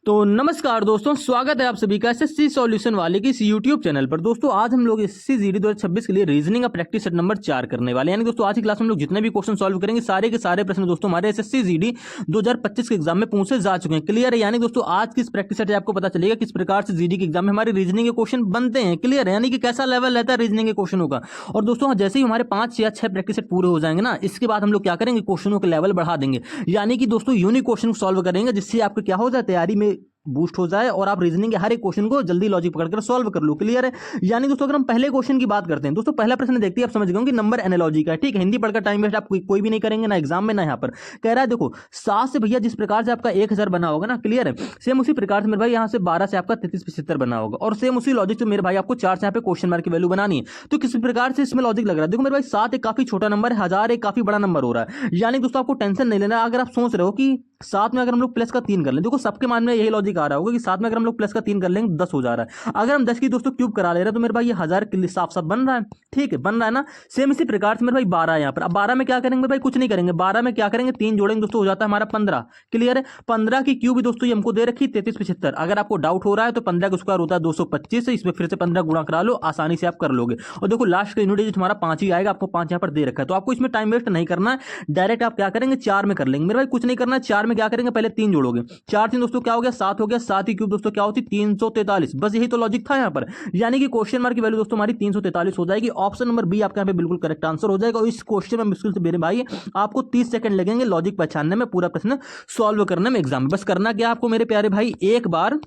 तो नमस्कार दोस्तों, स्वागत है आप सभी का एसएससी सॉल्यूशन वाले की इस यूट्यूब चैनल पर। दोस्तों आज हम लोग एसएससी जीडी 2026 के लिए रीजनिंग का प्रैक्टिस सेट नंबर 4 करने वाले हैं। यानी दोस्तों आज की क्लास में हम लोग जितने भी क्वेश्चन सॉल्व करेंगे सारे के सारे प्रश्न दोस्तों हमारे एसएससी जीडी 2025 के एग्जाम में पूछे जा चुके हैं। क्लियर है? यानी दोस्तों आज की इस प्रैक्टिस सेट आपको पता चलेगा किस प्रकार से जीडी के एग्जाम में हमारे रीजनिंग के क्वेश्चन बनते हैं। क्लियर है? यानी कि कैसा लेवल रहता है रीजनिंग के क्वेश्चनों का। और दोस्तों जैसे ही हमारे 5 या 6 प्रैक्टिस सेट पूरे हो जाएंगे ना, इसके बाद हम लोग क्या करेंगे, क्वेश्चनों के लेवल बढ़ा देंगे। यानी कि दोस्तों यूनिक क्वेश्चन सॉल्व करेंगे, जिससे आपको क्या हो जाए, तैयारी में बूस्ट हो जाए और आप रीजनिंग के हर एक क्वेश्चन को जल्दी लॉजिक पकड़कर सॉल्व कर लो। क्लियर है? यानी दोस्तों अगर हम पहले क्वेश्चन की बात करते हैं, दोस्तों पहला प्रश्न देखते हैं, आप समझ गए कि नंबर एनालॉजी का है। ठीक है, हिंदी पढ़कर टाइम वेस्ट आप कोई भी नहीं करेंगे, ना एग्जाम में ना यहाँ पर। कह रहा है देखो 7 से भैया जिस प्रकार से आपका 1000 बना होगा ना, क्लियर है, सेम उसी प्रकार से मेरे भाई यहाँ से 12 से आपका 3375 बना होगा। और सेम उसी लॉजिक से मेरे भाई आपको 4 से यहाँ पे क्वेश्चन मार्क की वैल्यू बनानी है। तो किस प्रकार से इसमें लॉजिक लग रहा है, देखो मेरे भाई 7 एक काफी छोटा नंबर है, 1000 एक काफी बड़ा नंबर हो रहा है। यानी दोस्तों आपको टेंशन नहीं लेना। अगर आप सोच रहे हो कि 7 में अगर हम लोग प्लस का 3 कर लें, देखो सबके मान में यही लॉजिक आ रहा होगा कि 7 में अगर हम लोग प्लस का 3 कर लेंगे 10 हो जा रहा है। अगर हम 10 की दोस्तों क्यूब करा ले रहे हैं तो मेरे भाई ये 1000 के लिए साफ साफ बन रहा है। ठीक है, बन रहा है ना। सेम इसी प्रकार से मेरे भाई 12 है यहाँ पर। अब 12 में क्या करेंगे मेरे भाई, कुछ नहीं करेंगे। 12 में क्या करेंगे, 3 जोड़ेंगे दोस्तों, हो जाता है हमारा 15। क्लियर है? 15 की क्यूब दोस्तों ये हमको दे रखी 3375। अगर आपको डाउट हो रहा है तो 15 का स्क्वायर होता है 225, इसमें फिर से 15 गुणा करा लो, आसानी से आप कर लोगे। और देखो लास्ट का यूनिट डिजिट हमारा 5 ही आएगा, आपको 5 यहाँ पर दे रखा है। तो आपको इसमें टाइम वेस्ट नहीं करना है, डायरेक्ट आप क्या करेंगे 4 में कर लेंगे। मेरे भाई कुछ नहीं करना है, 4 में क्या करेंगे, पहले 3 जोड़ोगे। 4 3 दोस्तों क्या हो गया, 7 हो गया। 7 की क्यूब दोस्तों क्या होती, 343। बस यही तो लॉजिक था यहाँ पर। यानी कि क्वेश्चन मार्क की वैल्यू दोस्तों हमारी 343 हो जाएगी। ऑप्शन नंबर बी आपका यहाँ पे बिल्कुल करेक्ट आंसर हो जाएगा। और इस क्वेश्चन में मुश्किल से मेरे भाई आपको 30 सेकंड लगेंगे लॉजिक पहचानने में, पूरा प्रश्न सॉल्व करने में एग्जाम में। बस करना क्या आपको मेरे प्यारे भाई, एक बार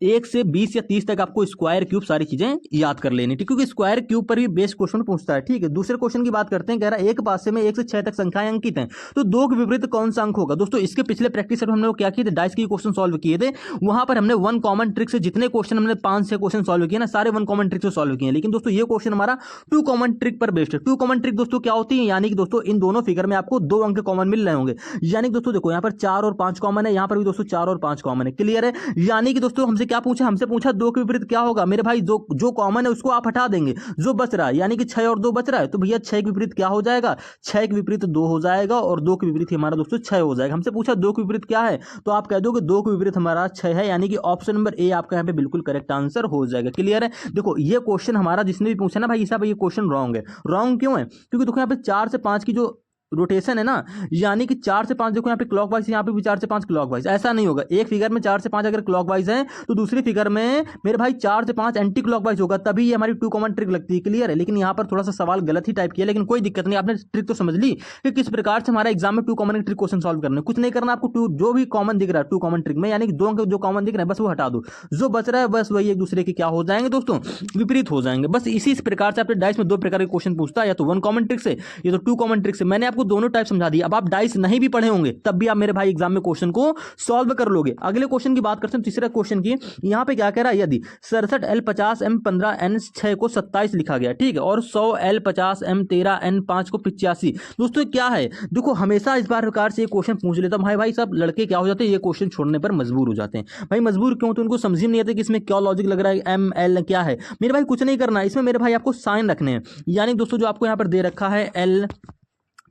1 से 20 या 30 तक आपको स्क्वायर क्यूब सारी चीजें याद कर लेनी, ठीक, क्योंकि स्क्वायर क्यूब पर भी बेस्ट क्वेश्चन पूछता है। ठीक है, दूसरे क्वेश्चन की बात करते हैं। कह रहा है एक पासे में 1 से 6 तक संख्याएं अंकित हैं, तो 2 के विपरीत कौन सा अंक होगा। दोस्तों इसके पिछले प्रैक्टिस सेट में हमने क्या किए थे, डाइस के क्वेश्चन सॉल्व किए थे। वहां पर हमने वन कॉमन ट्रिक से जितने क्वेश्चन हमने 5-6 क्वेश्चन सॉल्व किए ना, सारे वन कॉमन ट्रिक से सॉल्व किए। लेकिन दोस्तों ये क्वेश्चन हमारा 2 कॉमन ट्रिक पर बेस्ड है। 2 कॉमन ट्रिक दोस्तों क्या होती है, यानी कि दोस्तों इन दोनों फिगर में आपको 2 अंक कॉमन मिल रहे होंगे। यानी कि दोस्तों देखो यहाँ पर 4 और 5 कॉमन है, यहाँ पर भी दोस्तों 4 और 5 कॉमन है। क्लियर है? यानी कि दोस्तों हमसे क्या पूछा, हमसे पूछा 2 के विपरीत क्या होगा। मेरे भाई जो कॉमन है उसको आप हटा देंगे, जो बच रहा है, यानी कि 6 और 2 बच रहा है, तो भैया 6 के विपरीत क्या हो जाएगा, 6 के विपरीत 2 हो जाएगा, और 2 के विपरीत हमारा दोस्तों 6 हो जाएगा। हमसे पूछा 2 के विपरीत क्या है, तो आप कह दोगे 2 के विपरीत हमारा 6 है। यानी कि ऑप्शन नंबर ए आपका यहाँ पे बिल्कुल करेक्ट आंसर हो जाएगा। क्लियर है? देखो ये क्वेश्चन हमारा जिसने भी पूछा ना भाई साहब, ये क्वेश्चन रॉन्ग है। रॉन्ग क्यों है, क्योंकि देखो यहाँ पे 4 से 5 की जो रोटेशन है ना, यानी कि 4 से 5 देखो यहाँ पे क्लॉकवाइज, यहाँ पे भी 4 से 5 क्लॉकवाइज, ऐसा नहीं होगा। एक फिगर में 4 से 5 अगर क्लॉकवाइज है तो दूसरी फिगर में मेरे भाई 4 से 5 एंटी क्लॉकवाइज होगा, तभी ये हमारी 2 कॉमन ट्रिक लगती है। क्लियर है? लेकिन यहाँ पर थोड़ा सा सवाल गलत ही टाइप किया, लेकिन कोई दिक्कत नहीं, आपने ट्रिक तो समझ ली कि किस प्रकार से हमारा एग्जाम में 2 कॉमन ट्रिक क्वेश्चन सॉल्व करना है। कुछ नहीं करना आपको, जो भी कॉमन दिख रहा है 2 कॉमन ट्रिक में, यानी कि 2 अंक जो कॉमन दिख रहे हैं बस वो हटा दो, जो बच रहा है बस वही एक दूसरे के क्या हो जाएंगे दोस्तों, विपरीत हो जाएंगे। बस इसी प्रकार से आपने डाइस में 2 प्रकार के क्वेश्चन पूछता है, या तो 1 कॉमन ट्रिक से या तो 2 कॉमन ट्रिक से। मैंने आपको दोनों टाइप समझा दिया। अब आप डाइस नहीं भी पढ़े होंगे तब भी आप मेरे भाई एग्जाम में क्वेश्चन को सॉल्व कर लोगे। अगले क्वेश्चन की बात करते हैं, तीसरे क्वेश्चन की। यहां पे क्या कह रहा है, यदि 67 L 50 M 15 N 6 को 27 लिखा गया, ठीक है, और 100 L 50 M 13 N 5 को 85। दोस्तों क्या है, देखो हमेशा इस बार प्रकार से ये क्वेश्चन पूछ लेता हूं भाई सब लड़के क्या हो जाते हैं, ये क्वेश्चन छोड़ने पर मजबूर हो जाते हैं। भाई मजबूर क्यों, तो उनको समझ ही नहीं आता कि इसमें क्या लॉजिक लग रहा है, एम एल क्या है। मेरे भाई कुछ नहीं करना है इसमें, मेरे भाई आपको साइन रखने हैं। यानी दोस्तों जो आपको यहां पर दे रखा है एल,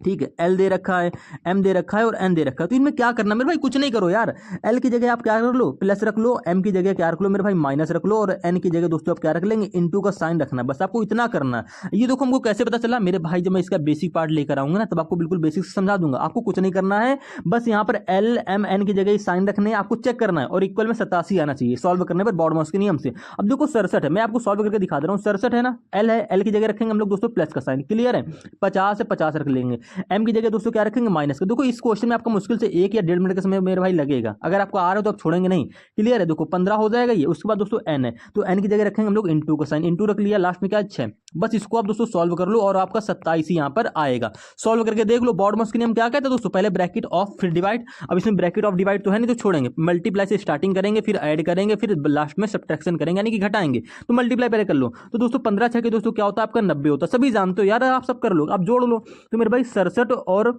ठीक है, एल दे रखा है, एम दे रखा है और एन दे रखा है, तो इनमें क्या करना मेरे भाई, कुछ नहीं करो यार। एल की जगह आप क्या कर लो, प्लस रख लो, एम की जगह क्या रख लो मेरे भाई, माइनस रख लो, और एन की जगह दोस्तों आप क्या रख लेंगे, इनटू का साइन रखना। बस आपको इतना करना है। ये देखो हमको कैसे पता चला मेरे भाई, जब मैं इसका बेसिक पार्ट लेकर आऊंगा ना तब आपको बिल्कुल बेसिक से समझा दूंगा। आपको कुछ नहीं करना है, बस यहाँ पर एल एम एन की जगह साइन रखने, आपको चेक करना है, और इक्वल में 87 आना चाहिए सॉल्व करने पर बॉड मास के नियम से। अब देखो 67 है, मैं आपको सॉल्व करके दिखा दे रहा हूँ। 67 है ना, एल है, एल की जगह रखेंगे हम लोग दोस्तों प्लस का साइन। क्लियर है? 50 से 50 रख लेंगे, एम की जगह दोस्तों क्या रखेंगे, माइनस का। देखो इस क्वेश्चन में आपको मुश्किल से 1 या 1.5 मिनट का समय मेरे भाई लगेगा, अगर आपको आ रहा है तो आप छोड़ेंगे नहीं। क्लियर है? देखो 15 हो जाएगा ये, उसके बाद दोस्तों एन है, तो एन की जगह रखेंगे हम लोग इनटू का साइन, इनटू रख लिया, लास्ट में क्या 6। बस इसको आप दोस्तों सॉल्व कर लो और आपका 27 यहां पर आएगा। सॉल्व करके देख लो, बॉड मास के नियम क्या कहते हैं दोस्तों, पहले ब्रैकेट ऑफ फिर डिवाइड। अब इसमें ब्रैकेट ऑफ डिवाइड तो है नहीं, तो छोड़ेंगे, मल्टीप्लाई से स्टार्टिंग करेंगे, फिर ऐड करेंगे, फिर लास्ट में सब्ट्रैक्शन करेंगे, यानी कि घटाएंगे। तो मल्टीप्लाई पहले कर लो, तो दोस्तों 15 6 के दोस्तों क्या होता है आपका 90 होता है, सभी जानते हो यार, आप सब कर लो, आप जोड़ लो। तो मेरे भाई 67 और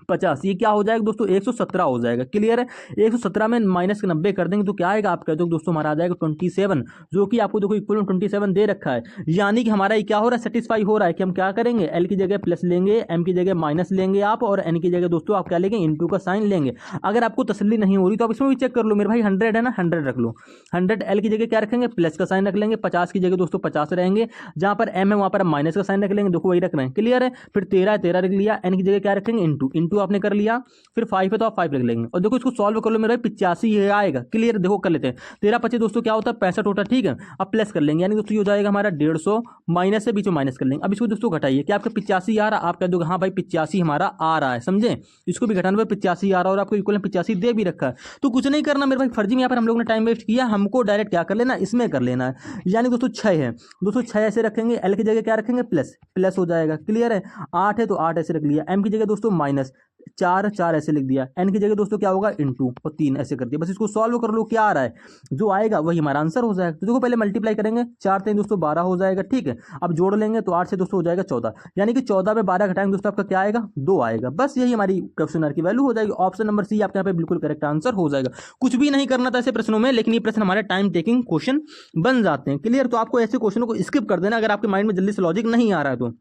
50, ये क्या हो जाएगा दोस्तों 117 हो जाएगा। क्लियर है। 117 में माइनस के 90 कर देंगे तो क्या आएगा, आप कहते हो दोस्तों हमारा आ जाएगा 27, जो कि आपको देखो इक्वल 27 दे रखा है। यानी कि हमारा ये क्या हो रहा है, सेटिस्फाई हो रहा है कि हम क्या करेंगे, एल की जगह प्लस लेंगे, एम की जगह माइनस लेंगे आप, और एन की जगह दोस्तों आप क्या लेंगे, इनटू का साइन लेंगे। अगर आपको तसल्ली नहीं हो रही तो आप इसमें भी चेक कर लो मेरे भाई, 100 है ना, 100 रख लो। 100 एल की जगह क्या रखेंगे, प्लस का साइन रख लेंगे। 50 की जगह दोस्तों 50 रहेंगे, जहां पर एम है वहां पर हम माइनस का साइन रख लेंगे, देखो वही रख रहे हैं। क्लियर है। फिर 13 रख लिया, एन की जगह क्या रखेंगे, इंटू, इंटू आपने कर लिया। फिर 5 है तो आप 5 लिख लेंगे, और देखो इसको सॉल्व कर लो मेरे भाई, 85 ये आएगा। क्लियर, देखो कर लेते हैं। 13 25 दोस्तों क्या होता है, 65 होता है। ठीक है, अब प्लस कर लेंगे, यानी दोस्तों ये हो जाएगा हमारा 150, माइनस से बीच में माइनस कर लेंगे। अब इसको दोस्तों घटाइए, क्या आपका 85 आ रहा है, आप कह दोगे हाँ भाई 85 हमारा आ रहा है, समझे। इसको भी घटाने पर 85 आ रहा है, और आपको इक्वल 85 दे भी रखा है। तो कुछ नहीं करना मेरे भाई, फर्जी में यहाँ पर हम लोग ने टाइम वेस्ट किया, हमको डायरेक्ट क्या कर लेना, इसमें कर लेना है। यानी दोस्तों 6 है, दोस्तों 6 ऐसे रखेंगे, एल की जगह क्या रखेंगे, प्लस, प्लस हो जाएगा। क्लियर है। 8 है तो 8 ऐसे रख लिया, एम की जगह दोस्तों माइनस, 4 ऐसे लिख दिया, एन की जगह दोस्तों क्या होगा, इंटू, और 3 ऐसे कर दिया। बस इसको सॉल्व कर लो, क्या आ रहा है, जो आएगा वही हमारा आंसर हो जाएगा। तो देखो पहले मल्टीप्लाई करेंगे, 4 3 दोस्तों 12 हो जाएगा। ठीक है, अब जोड़ लेंगे तो 8 से दोस्तों हो जाएगा 14, यानी कि 14 में 12 घटाएंगे दोस्तों आपका क्या आएगा, 2 आएगा। बस यही हमारी क्वेश्चन की वैल्यू हो जाएगी। ऑप्शन नंबर सी आपके यहाँ पे बिल्कुल करेक्ट आंसर हो जाएगा। कुछ भी नहीं करना था ऐसे प्रश्नों में, लेकिन ये प्रश्न हमारे टाइम टेकिंग क्वेश्चन बन जाते हैं। क्लियर। तो आपको ऐसे क्वेश्चनों को स्किप कर देना अगर आपके माइंड में जल्दी से लॉजिक नहीं आ रहा है तो।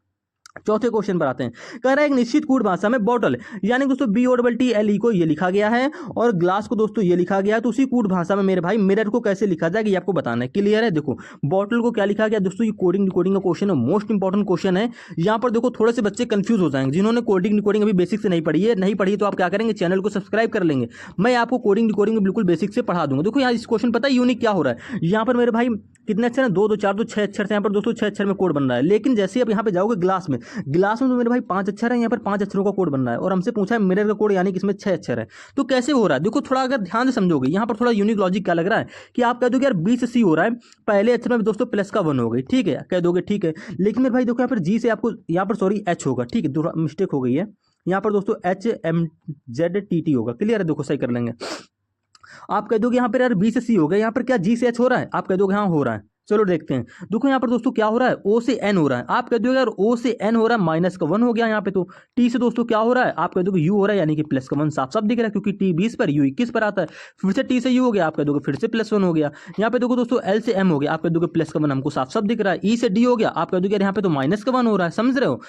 चौथे क्वेश्चन पर आते हैं। कह रहा है एक निश्चित कूट भाषा में बॉटल, यानी दोस्तों BOTTLE को ये लिखा गया है, और ग्लास को दोस्तों ये लिखा गया है। तो उसी कूट भाषा में मेरे भाई मिरर को कैसे लिखा जाएगा ये आपको बताना है। क्लियर है। देखो बॉटल को क्या लिखा गया दोस्तों, ये कोडिंग डिकोडिंग का क्वेश्चन है, मोस्ट इंपॉर्टेंट क्वेश्चन है। यहाँ पर देखो थोड़े से बच्चे कंफ्यूज हो जाएंगे, जिन्होंने कोडिंग डिकोडिंग अभी बेसिक से नहीं पढ़ी है, नहीं पढ़ी तो आप क्या करेंगे, चैनल को सब्सक्राइब कर लेंगे। मैं आपको कोडिंग डिकोडिंग बिल्कुल बेसिक से पढ़ा दूंगा। देखो यहाँ इस क्वेश्चन पता है यूनिक क्या हो रहा है, यहाँ पर मेरे भाई कितने अक्षर हैं, 2 2 4 2 6 अक्षर से यहाँ पर दोस्तों 6 अक्षर में कोड बन रहा है। लेकिन जैसे आप यहाँ पे जाओगे ग्लास में, ग्लास में तो मेरे भाई 5 अक्षर है, यहाँ पर 5 अक्षरों का कोड बन रहा है, और हमसे पूछा है मिरर का कोड यानी कि इसमें 6 अक्षर है। तो कैसे हो रहा है, देखो थोड़ा अगर ध्यान से समझोगे, यहाँ पर थोड़ा यूनिक लॉजिक क्या लग रहा है कि आप कह दोगे यार B से C हो रहा है, पहले अक्षर में दोस्तों प्लस का 1 हो गई। ठीक है, कह दोगे ठीक है, लेकिन मेरे भाई देखो यहाँ पर G से आपको यहाँ पर सॉरी H होगा। ठीक है, थोड़ा मिस्टेक हो गई है, यहाँ पर दोस्तों HMZTT होगा। क्लियर है, देखो सही कर लेंगे। आप कह दोगे यहाँ पर यार B से C हो गया, यहाँ पर क्या G से H हो रहा है, आप कह दोगे हाँ हो रहा है। चलो देखते हैं। देखो यहाँ पर दोस्तों क्या हो रहा है, O से N हो रहा है, आप कह दोगे यार O से N हो रहा है, माइनस का 1 हो गया यहाँ पे। तो T से दोस्तों क्या हो रहा है, आप कह दोगे U हो रहा है, यानी कि प्लस का 1 साफ साफ दिख रहा है, क्योंकि T 20 पर U 21 पर आता है। फिर से T से U हो गया, आप कह दोगे फिर से प्लस 1 हो गया। यहाँ पे देखो दोस्तों L से M हो गया, आप कह दोगे प्लस का 1 हमको साफ साफ दिख रहा है। E से D हो गया, आप कह दोगे यार यहाँ पे तो माइनस का 1 हो रहा है, समझ रहे हो।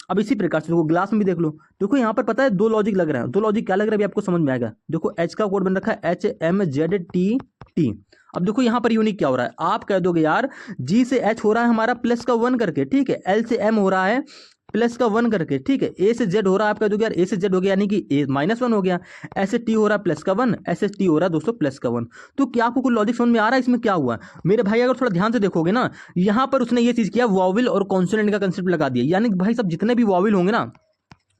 अब इसी प्रकार से देखो ग्लास में भी देख लो, देखो यहाँ पर पता है 2 लॉजिक लग रहा है। 2 लॉजिक क्या लग रहा है अभी आपको समझ में आएगा। देखो H का कोड बन रखा है HMZTT। अब देखो यहाँ पर यूनिक क्या हो रहा है, आप कह दोगे यार G से H हो रहा है हमारा प्लस का 1 करके। ठीक है, L से M हो रहा है प्लस का 1 करके। ठीक है, A से Z हो रहा है, आप कह दोगे यार A से Z हो गया, यानी कि A -1 हो गया। ऐसे T हो रहा है प्लस का 1, ऐसे T हो रहा है दोस्तों प्लस का 1। तो क्या आपको कोई लॉजिक समझ में आ रहा है इसमें क्या हुआ मेरे भाई। अगर थोड़ा ध्यान से देखोगे ना, यहाँ पर उसने ये चीज किया, वॉवेल और कॉन्सोनेंट का कंसेप्ट लगा दिया। यानी भाई सब जितने भी वॉवेल होंगे ना,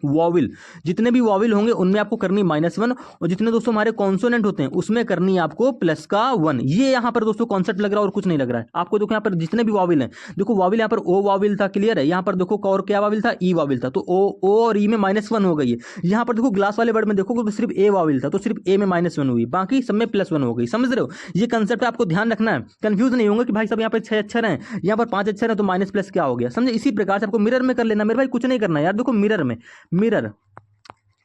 वॉवेल जितने भी वॉवेल होंगे उनमें आपको करनी -1, और जितने दोस्तों हमारे कॉन्सोनेंट होते हैं उसमें करनी है आपको प्लस का 1। ये यहाँ पर दोस्तों कॉन्सेप्ट लग रहा है और कुछ नहीं लग रहा है आपको। देखो यहाँ पर जितने भी वॉवेल हैं, देखो वॉवेल यहाँ पर O वॉवेल था। क्लियर है। यहाँ पर देखो और क्या वॉवेल था, E वॉवेल था। तो O और E में -1 हो गई है। यहाँ पर देखो ग्लास वाले वर्ड में देखो तो सिर्फ A वॉवेल था, तो सिर्फ A में -1 हुई, बाकी सब में +1 हो गई। समझ रहे हो, ये कंसेप्ट आपको ध्यान रखना है, कंफ्यूज नहीं होंगे कि भाई सब यहाँ पर 6 अक्षर हैं, यहाँ पर 5 अक्षर है, तो माइनस प्लस क्या हो गया, समझे। इसी प्रकार से आपको मिरर में कर लेना मेरे भाई, कुछ नहीं करना यार। देखो मिरर में, मिरर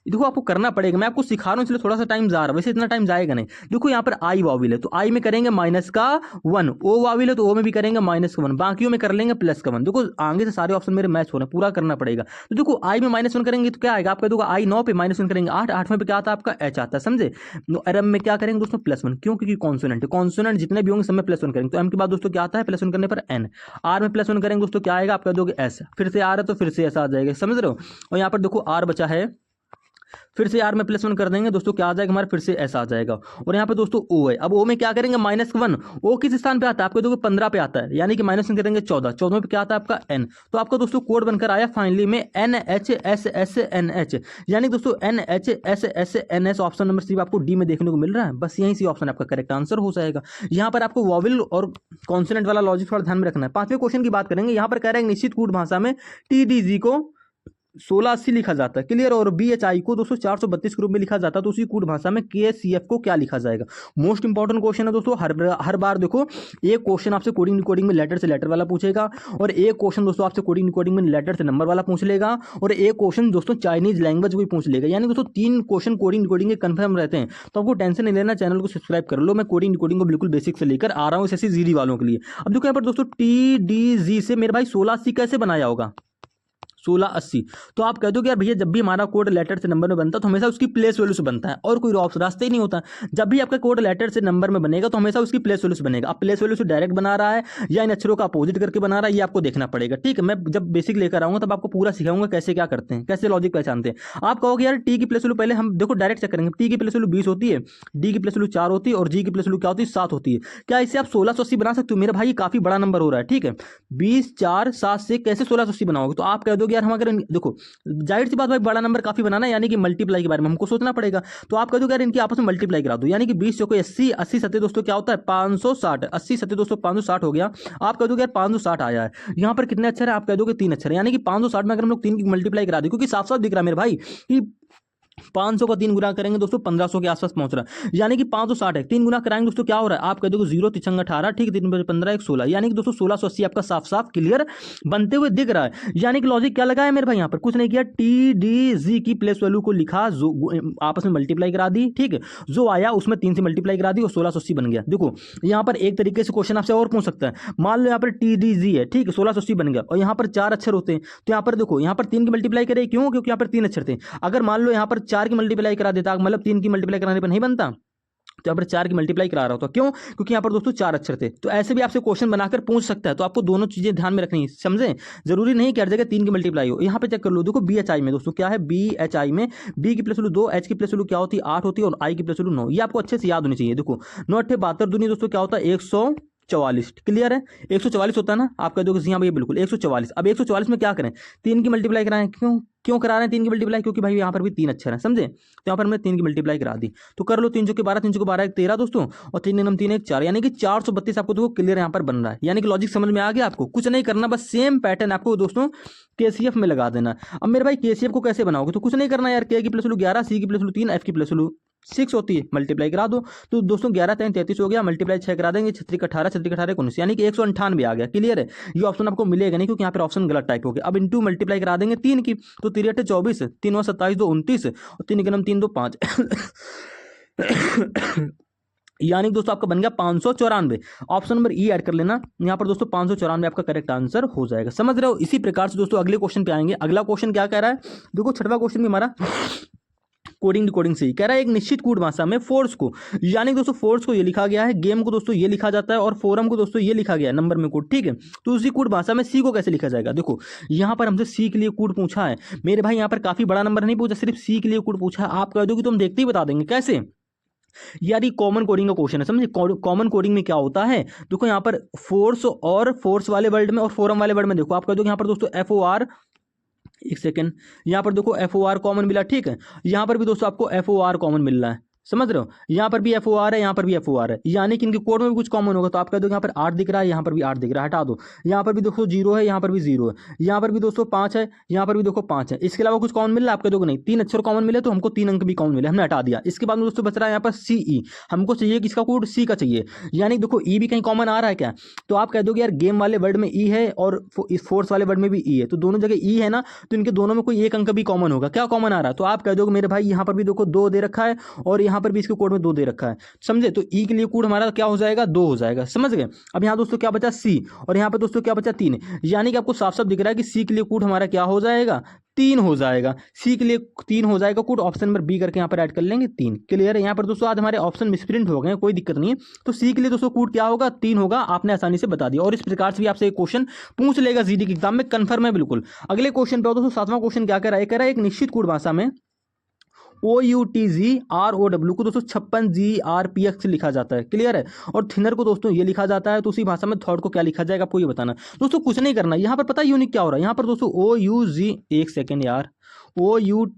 देखो आपको करना पड़ेगा, मैं आपको सिखा रहा हूँ इसलिए थोड़ा सा टाइम जा रहा है, वैसे इतना टाइम जाएगा नहीं। देखो यहाँ पर आई वॉवेल है, तो आई में करेंगे माइनस का 1, ओ वॉवेल है तो ओ में भी करेंगे माइनस का 1, बाकियों में कर लेंगे प्लस का 1। देखो आगे से सारे ऑप्शन मेरे मैच हो रहे हैं, पूरा करना पड़ेगा। तो देखो आई में -1 करेंगे तो क्या आएगा, आपका देखो आई 9 पे -1 करेंगे 8, 8वें पे क्या आता है आपका H आता है, समझे। एम में क्या करेंगे दोस्तों +1, क्यों, क्योंकि कॉन्सोनेंट है, कॉन्सोनेंट जितने भी होंगे सब में +1 करेंगे। तो एम के बाद दोस्तों क्या आता है +1 करने पर N, आर में +1 करेंगे दोस्तों क्या आएगा, आप कह दोगे S, फिर से आर है तो फिर से ऐसा आ जाएगा, समझ रहे हो। और यहाँ पर देखो आर बचा है, फिर से आर में +1 कर देंगे दोस्तों क्या आ जाएगा हमारा, फिर से ऐसा आ जाएगा। और यहाँ पे दोस्तों O है, अब O में क्या करेंगे -1, O किस स्थान पे आता है, आपको देखो 15 पे आता है, यानी कि -1 करेंगे 14, 14 पे क्या आता है आपका N। तो आपका दोस्तों कोड बनकर आया फाइनली में NHSSNH, यानी दोस्तों NHSSNH। ऑप्शन नंबर सी आपको डी में देखने को मिल रहा है, बस यही सी ऑप्शन आपका करेक्ट आंसर हो जाएगा। यहाँ पर आपको वॉवेल और कॉन्सोनेंट वाला लॉजिक थोड़ा ध्यान में रखना है। 5वें क्वेश्चन की बात करेंगे, यहाँ पर कह रहे हैं निश्चित कूट भाषा में TDG को 1680 लिखा जाता है, क्लियर। और BHI को दोस्तों 432 के रूप में लिखा जाता है, तो उसी कूट भाषा में KCF को क्या लिखा जाएगा। मोस्ट इंपॉर्टेंट क्वेश्चन है दोस्तों, हर बार देखो एक क्वेश्चन आपसे कोडिंग डिकोडिंग में लेटर से लेटर वाला पूछेगा, और एक क्वेश्चन दोस्तों आपसे कोडिंग डिकोडिंग में लेटर से नंबर वाला पूछ लेगा, और एक क्वेश्चन दोस्तों चाइनीज लैंग्वेज भी पूछ लेगा। यानी दोस्तों 3 क्वेश्चन कोडिंग डिकोडिंग के कंफर्म रहते हैं, तो आपको टेंशन नहीं लेना, चैनल को सब्सक्राइब कर लो। मैं कोडिंग डिकोडिंग को बिल्कुल बेसिक से लेकर आ रहा हूँ SSC जीडी वालों के लिए। अब देखो यहाँ पर दोस्तों TDG से मेरे भाई 1680 कैसे बनाया होगा, 1680। तो आप कह दो कि यार भैया जब भी हमारा कोड लेटर से नंबर में बनता है तो हमेशा उसकी प्लेस वैल्यू से बनता है, और कोई रास्ता ही नहीं होता। जब भी आपका कोड लेटर से नंबर में बनेगा तो हमेशा उसकी प्लेस वैल्यू से बनेगा। आप प्लेस वैल्यू से डायरेक्ट बना रहा है या इन अक्षरों का अपोजिट करके बना रहा है, ये आपको देखना पड़ेगा, ठीक है। मैं जब बेसिक लेकर आऊंगा तब आपको पूरा सिखाऊंगा कैसे क्या करते हैं, कैसे लॉजिक पहचानते हैं। आप कहोगे यार टी की प्लेस वैल्यू पहले हम देखो डायरेक्ट चेक करेंगे, टी की प्लेस वैल्यू 20 होती है, डी की प्लेस वैल्यू 4 होती है, और जी की प्लेस वैल्यू क्या होती है, 7 होती है। क्या इसे आप 1680 बना सकते हो? मेरे भाई काफी बड़ा नंबर हो रहा है, ठीक है। 20 4 7 से कैसे 1680 बनाओगे? तो आप कह दोगे यार हम अगर देखो जाहिर सी बात भाई बड़ा नंबर काफी बनाना है, यानी कि मल्टीप्लाई के बारे में हमको सोचना पड़ेगा। तो आप कह दो यार इनकी आपस में मल्टीप्लाई करा दो, यानी कि 20 चौके 80, 80 सत्ते दोस्तों क्या होता है 560, 80 सत्ते दोस्तों 560 हो गया। आप कह दो यार 560 आया है। यहाँ पर कितने अक्षर है? आप कह दोगे 3 अक्षर है, यानी कि 560 में अगर हम लोग 3 की मल्टीप्लाई करा दे, क्योंकि साफ साफ दिख रहा है मेरे भाई कि 500 का 3 गुना करेंगे दोस्तों 1500 के आसपास पहुंच रहा है, यानी कि 560 है। 3 गुना कराएंगे दोस्तों क्या हो रहा है? आप कह दोगे 0 तिचंग 18, ठीक है, 3 15 1 16, यानी कि दोस्तों 1680 आपका साफ साफ क्लियर बनते हुए दिख रहा है। यानी कि लॉजिक क्या लगा है मेरे भाई? यहाँ पर कुछ नहीं किया, TDG की प्लेस वैल्यू को लिखा, जो आपस में मल्टीप्लाई करा दी, ठीक है, जो आया उसमें 3 से मल्टीप्लाई करा दी और 1680 बन गया। देखो यहाँ पर एक तरीके से क्वेश्चन आपसे और पूछ सकता है, मान लो यहाँ पर TDG है, ठीक है, 1680 बन गया, और यहाँ पर 4 अक्षर होते हैं, तो यहाँ पर देखो यहाँ पर 3 की मल्टीप्लाई करे, क्यों? क्योंकि यहाँ पर 3 अक्षर थे। अगर मान लो यहाँ पर 4 की मल्टीप्लाई करा देता, मतलब 3 की मल्टीप्लाई कराने पर नहीं बनता, तो यहाँ पर 4 की मल्टीप्लाई करा रहा होता, क्यों? क्योंकि यहाँ पर दोस्तों 4 अक्षर थे। तो ऐसे भी आपसे क्वेश्चन बनाकर पूछ सकता है, तो आपको दोनों चीजें ध्यान में रखनी है, समझे? जरूरी नहीं कि हर जगह 3 की मल्टीप्लाई हो। यहाँ पे चेक कर लो, देखो BHI में दोस्तों क्या है, BHI में B की प्लेस वैल्यू 2, H की प्लेस वैल्यू क्या होती है 8 होती है, और I की प्लेस वैल्यू 9। ये आपको अच्छे से याद होनी चाहिए। देखो 9 8 72 दूनी दोस्तों क्या होता है 144, क्लियर है? 144 होता है ना, आप कह दोगे जी हाँ भैया बिल्कुल 144। अब 144 में क्या करें? 3 की मल्टीप्लाई कराएं, क्यों क्यों करा रहे हैं 3 की मल्टीप्लाई? क्योंकि भाई यहाँ पर भी 3 अक्षर है, समझे? तो यहाँ पर हमने 3 की मल्टीप्लाई करा दी, तो कर लो 3 चौके 12, 3 चौके 12 1 13 दोस्तों, और 3 9 3 1 4, यानी कि 432 आपको देखो क्लियर यहाँ पर बन रहा है। यानी कि लॉजिक समझ में आ गया आपको? कुछ नहीं करना, बस सेम पैटर्न आपको दोस्तों KCF में लगा देना। अब मेरे भाई KCF को कैसे बनाओगे? तो कुछ नहीं करना यार, K की प्लेस वैल्यू 11, C की प्लेस वैल्यू 3, F की प्लेस वैल्यू 6 होती है, मल्टीप्लाई करा दो। तो दोस्तों 11 3 33 हो गया, मल्टीप्लाई 6 करा देंगे, 6 18, 6 18 19, यानी कि 198 आ गया, क्लियर है? ये ऑप्शन आपको मिलेगा नहीं, क्योंकि यहाँ पर ऑप्शन गलत टाइप हो गया। अब इंटू मल्टीप्लाई करा देंगे 3 की, तो 3 8 24, 3 27 2 29, और 3 9 3 2 5 यानी दोस्तों आपका बन गया 594। ऑप्शन नंबर E ऐड कर लेना यहाँ पर दोस्तों, 594 आपका करेक्ट आंसर हो जाएगा। समझ रहे हो? इसी प्रकार से दोस्तों अगले क्वेश्चन पे आएंगे। अगला क्वेश्चन क्या कह रहा है? देखो 6वां क्वेश्चन भी हमारा कोडिंग डिकोडिंग से ही कह रहा है, एक निश्चित कूट भाषा में फोर्स को, यानी दोस्तों फोर्स को ये लिखा गया है, गेम को दोस्तों ये लिखा जाता है, और फोरम को दोस्तों ये लिखा गया है नंबर में कोड, ठीक है। तो उसी कूट भाषा में सी को कैसे लिखा जाएगा? देखो यहाँ पर हमसे सी के लिए कोड पूछा है मेरे भाई, यहाँ पर काफी बड़ा नंबर नहीं पूछा, सिर्फ सी के लिए कोड पूछा है। आप कह दो कि तुम देखते ही बता देंगे, कैसे? यार ये कॉमन कोडिंग का क्वेश्चन है, समझे? कॉमन कोडिंग में क्या होता है, देखो यहाँ पर फोर्स और फोर्स वाले वर्ड में और फोरम वाले वर्ड में, देखो आप कह दो यहाँ पर दोस्तों FOR, एक सेकेंड, यहाँ पर देखो FOR कॉमन मिला, ठीक है। यहाँ पर भी दोस्तों आपको FOR कॉमन मिल रहा है, समझ रहे हो? यहाँ पर भी FOR है, यहाँ पर भी FOR है, यानी कि इनके कोड में भी कुछ कॉमन होगा। तो आप कह दो यहाँ पर 8 दिख रहा है, यहाँ पर भी 8 दिख रहा है, हटा दो। यहाँ पर भी दोस्तों 0 है, यहाँ पर भी 0 है, यहाँ पर भी दोस्तों 5 है, यहाँ पर भी देखो 5 है। इसके अलावा कुछ कॉमन मिल रहा है? आप कह दोगे नहीं, 3 अक्षर कॉमन मिले तो हमको 3 अंक भी कॉमन मिले, हमने हटा दिया। इसके बाद में दोस्तों बच रहा है यहाँ पर CE, हमको चाहिए किसका कोड? C का चाहिए, यानी देखो E भी कहीं कॉमन आ रहा है क्या? तो आप कह दोगे यार गेम वाले वर्ड में E है और फोर्स वाले वर्ड में भी E है, तो दोनों जगह E है ना, तो इनके दोनों में कोई एक अंक भी कॉमन होगा। क्या कॉमन आ रहा है? तो आप कह दोगे मेरे भाई यहाँ पर भी देखो 2 दे रखा है, और यहाँ पर भी इसके कोड में 2 दे रखा है, समझे? तो ई के लिए कोड हमारा क्या हो जाएगा? 2 हो जाएगा, समझ गए? अब यहाँ दोस्तों क्या बचा? सी, और यहाँ पे दोस्तों क्या बचा? 3, यानी कि आपको साफ साफ दिख रहा है कि सी के लिए कोड हमारा क्या हो जाएगा? 3 हो जाएगा। सी के लिए 3 हो जाएगा कोड, ऑप्शन नंबर बी करके यहाँ पर ऐड कर लेंगे 3, क्लियर है? यहाँ पर दोस्तों आज हमारे ऑप्शन मिसप्रिंट हो गए, कोई दिक्कत नहीं है। तो सी के लिए दोस्तों कोड क्या होगा? 3 होगा, आपने आसानी से बता दिया। और इस प्रकार से भी आपसे एक क्वेश्चन पूछ लेगा जीडी के एग्जाम में, कंफर्म है बिल्कुल। अगले क्वेश्चन पे दोस्तों 7वां क्वेश्चन क्या कह रहा है? कह रहा है एक निश्चित कोड भाषा में OUTGROW को दोस्तों 56GRPX लिखा जाता है, क्लियर है? और थिनर को दोस्तों ये लिखा जाता है, तो उसी भाषा में थर्ड को क्या लिखा जाएगा आपको ये बताना। दोस्तों कुछ नहीं करना, यहाँ पर पता है यूनिक क्या हो रहा है? यहाँ पर दोस्तों OUG, एक सेकेंड यार, OUTGROW,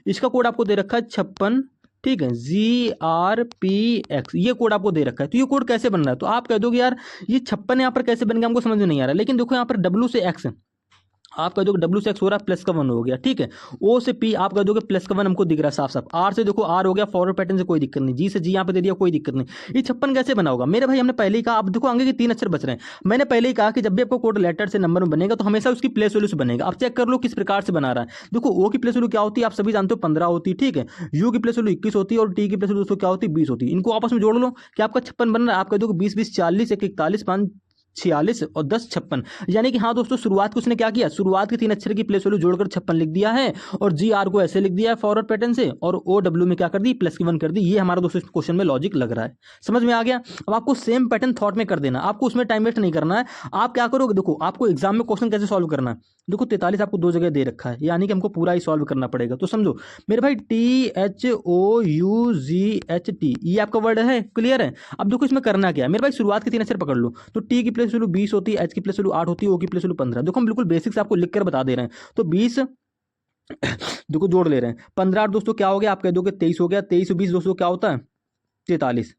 इसका कोड आपको दे रखा है 56, ठीक है, GRPX, ये कोड आपको दे रखा है। तो ये कोड कैसे बन रहा है? तो आप कह दोगे यार ये 56 यहाँ पर कैसे बन गया, हमको समझ में नहीं आ रहा। लेकिन देखो यहाँ पर W से X आप कह दोगे डब्ल्यू से एक्स हो रहा है प्लस का 1 हो गया, ठीक है। ओ से पी आप कह दोगे प्लस का 1 हमको दिख रहा है साफ साफ। आर से देखो आर हो गया फॉरवर्ड पैटर्न से कोई दिक्कत नहीं। जी से जी यहाँ पे दे दिया कोई दिक्कत नहीं। ये 56 कैसे बना होगा मेरे भाई? हमने पहले ही कहा, अब देखो आगे के 3 अक्षर बच रहे हैं। मैंने पहले ही कहा कि जब भी आपको कोड लेटर से नंबर में बनेगा तो हमेशा उसकी प्लेस वैल्यू से बनेगा। अब चेक कर लो किस प्रकार से बना रहा है। देखो ओ की प्लेस वैल्यू क्या होती है आप सभी जानते हो 15 होती है, ठीक है। यू की प्लेस वैल्यू 21 होती है और टी की प्लेस वैल्यू दोस्तों क्या होती है 20 होती है। इनको आपस में जोड़ लो कि आपका 56 बन रहा है। आप कह दोगे 20 20 40 1 41 5 46 और 10 56, यानी कि हाँ दोस्तों शुरुआत को उसने क्या किया, शुरुआत के 3 अक्षर की प्लेस वैल्यू जोड़कर 56 लिख दिया है और जी आर को ऐसे लिख दिया है फॉरवर्ड पैटर्न से और ओ डब्ल्यू में क्या कर दी प्लस की 1 कर दी। ये हमारा दोस्तों क्वेश्चन में लॉजिक लग रहा है, समझ में आ गया। अब आपको सेम पैटर्न थॉट में कर देना, आपको उसमें टाइम वेस्ट नहीं करना है। आप क्या करोगे, देखो आपको एग्जाम में क्वेश्चन कैसे सॉल्व करना है। देखो 43 आपको 2 जगह दे रखा है, यानी कि हमको पूरा ही सॉल्व करना पड़ेगा। तो समझो मेरे भाई THOUGHT ये आपका वर्ड है, क्लियर है। अब देखो इसमें करना क्या है मेरे भाई, शुरुआत के 3 अक्षर पकड़ लो। तो टी की प्लेस वैल्यू 20 होती है, एच की प्लेस वैल्यू 8 होती है, ओ की प्लेस वैल्यू 15। देखो हम बिल्कुल बेसिक्स आपको लिखकर बता दे रहे हैं। तो 20 देखो जोड़ ले रहे हैं, 15 दोस्तों क्या हो गया, आप कह दोगे 23 हो गया, 23 और 20 दोस्तों क्या होता है 43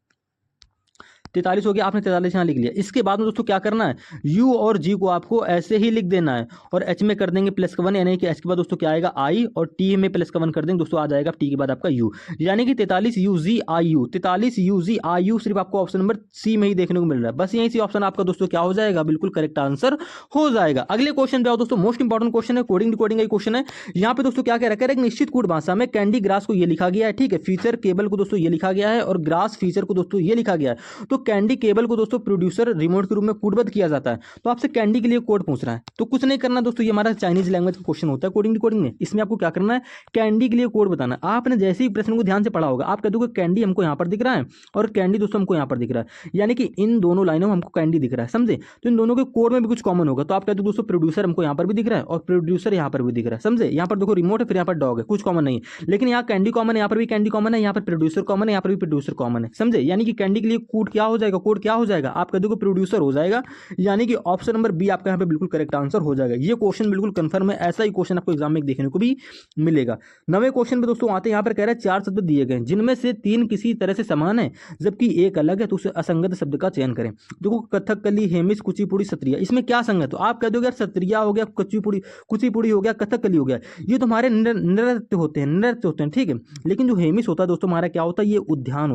हो गया। आपने 43 यहाँ लिख लिया। इसके बाद में दोस्तों क्या करना है, यू और जी को आपको ऐसे ही लिख देना है और एच में कर देंगे प्लस का 1, यानी कि एच के बाद दोस्तों क्या आएगा आई और टी में प्लस का 1 कर देंगे दोस्तों, आ जाएगा टी के बाद आपका यू, यानी कि 43 UZIU 43 UZIU सिर्फ आपको ऑप्शन नंबर सी में ही देखने को मिल रहा है। बस यही सी ऑप्शन आपका दोस्तों क्या हो जाएगा, बिल्कुल करेक्ट आंसर हो जाएगा। अगले क्वेश्चन पे आओ दोस्तों, मोस्ट इंपॉर्टेंट क्वेश्चन है, कोडिंग डिकोडिंग का क्वेश्चन है। यहाँ पे दोस्तों क्या कह रखा है, एक निश्चित कोड भाषा में कैंडी ग्रास को ये लिखा गया है, ठीक है। फीचर केबल को दोस्तों ये लिखा गया है और ग्रास फीचर को दोस्तों ये लिखा गया है। तो कैंडी केबल को दोस्तों प्रोड्यूसर रिमोट के रूप में कोडबद्ध किया जाता है। तो आपसे कैंडी के लिए कोड पूछ रहा है, तो कुछ नहीं करना दोस्तों, ये हमारा चाइनीज लैंग्वेज का क्वेश्चन होता है कोडिंग डिकोडिंग में। इसमें आपको क्या करना है, कैंडी के लिए कोड बताना। आपने जैसे ही प्रश्न को ध्यान से पढ़ा होगा, आप कह दोगे कैंडी हमको यहाँ पर दिख रहा है और कैंडी दोस्तों हमको यहाँ पर दिख रहा है, यानी कि इन दोनों लाइनों में हमको कैंडी दिख रहा है, समझे। तो इन दोनों के कोड में भी कुछ कॉमन होगा। तो आप कहते हो दोस्तों प्रोड्यूसर हमको यहाँ पर भी दिख रहा है और प्रोड्यूसर यहाँ पर भी दिख रहा है, समझे। यहाँ पर देखो रिमोट है, फिर यहाँ पर डॉग है, कुछ कॉमन नहीं है। लेकिन यहाँ कैंडी कॉमन है, यहाँ पर भी कैंडी कॉमन है, यहाँ पर प्रोड्यूसर कॉमन है, यहाँ पर भी प्रोड्यूसर कॉमन है, समझे। यानी कि कैंडी के लिए कोड क्या हो जाएगा, कोड क्या हो जाएगा, आप कह दोगे प्रोड्यूसर हो जाएगा, यानी कि ऑप्शन नंबर बी आपका यहाँ पे बिल्कुल करेक्ट आंसर हो जाएगा। ये क्वेश्चन बिल्कुल कंफर्म है, ऐसा ही क्वेश्चन आपको एग्जाम में देखने को भी मिलेगा। 9वें क्वेश्चन पे दोस्तों आते हैं, यहाँ पर कह रहा है 4 शब्द दिए गए जिनमें से 3 किसी तरह से समान है जबकि एक अलग है, तो उसे असंगत शब्द का चयन करें। देखो कथकली, हेमिस, कुचिपुड़ी, सत्रिया, इसमें क्या संगत, तो आप कह दोगे यार सत्रिया हो गया, कुचिपुड़ी हो गया, कथकली हो गया, ये तो हमारे नृत्य होते हैं, ठीक है। लेकिन जो हेमिस होता है दोस्तों हमारा क्या होता है, ये उद्यान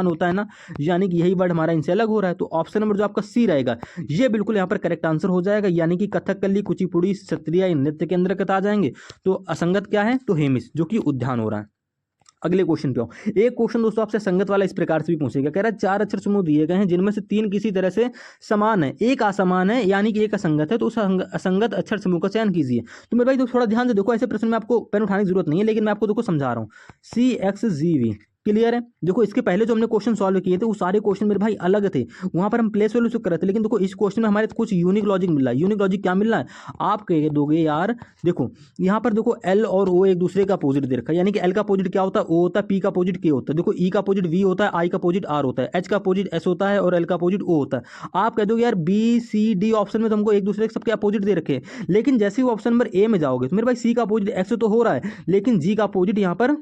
होता है ना, यानी कि यही वर्ड हमारा इनसे अलग हो रहा है। तो ऑप्शन नंबर जो आपका सी रहेगा ये बिल्कुल यहाँ पर करेक्ट आंसर हो जाएगा, यानी कि कथकली, कुचिपुड़ी, सत्रिया नृत्य के अंतर्गत आ जाएंगे। तो असंगत क्या है, तो हेमिस जो कि उद्यान हो रहा है। अगले क्वेश्चन पे आओ। एक क्वेश्चन दोस्तों आपसे संगत वाला इस प्रकार से भी पूछेगा, कह रहा है 4 अक्षर समूह दिए गए हैं जिनमें से 3 किसी तरह से समान है, एक असमान है, यानी कि एक असंगत है, तो उस असंगत अक्षर समूह का चयन कीजिए। तो मेरे भाई तो थोड़ा ध्यान से देखो, ऐसे प्रश्न में आपको पेन उठाने की जरूरत नहीं है, लेकिन मैं आपको देखो समझा रहा हूँ। CXGV क्लियर है। देखो इसके पहले जो हमने क्वेश्चन सॉल्व किए थे वो सारे क्वेश्चन मेरे भाई अलग थे, वहां पर हम प्लेस वैल्यू से कर रहे थे। लेकिन देखो इस क्वेश्चन में हमारे कुछ यूनिक लॉजिक मिल रहा है। यूनिक लॉजिक क्या मिल रहा है, आप कह दोगे यार देखो यहाँ पर देखो एल और ओ एक दूसरे का अपोजिट दे रखा है, यानी कि एल का अपोजिट क्या होता है, ओ होता है, पी का अपोजिट के होता है, देखो ई का अपोजिट वी होता है, आई का अपोजिट आर होता है, एच का अपोजिट एस होता है और एल का अपोजिट ओ होता है। आप कह दोगे यार BCD ऑप्शन में तो हमको एक दूसरे के सबके अपोजिट दे रखे हैं, लेकिन जैसे ही ऑप्शन नंबर ए में जाओगे तो मेरे भाई सी का अपोजिट एक्स तो हो रहा है, लेकिन जी का अपोजिट यहाँ पर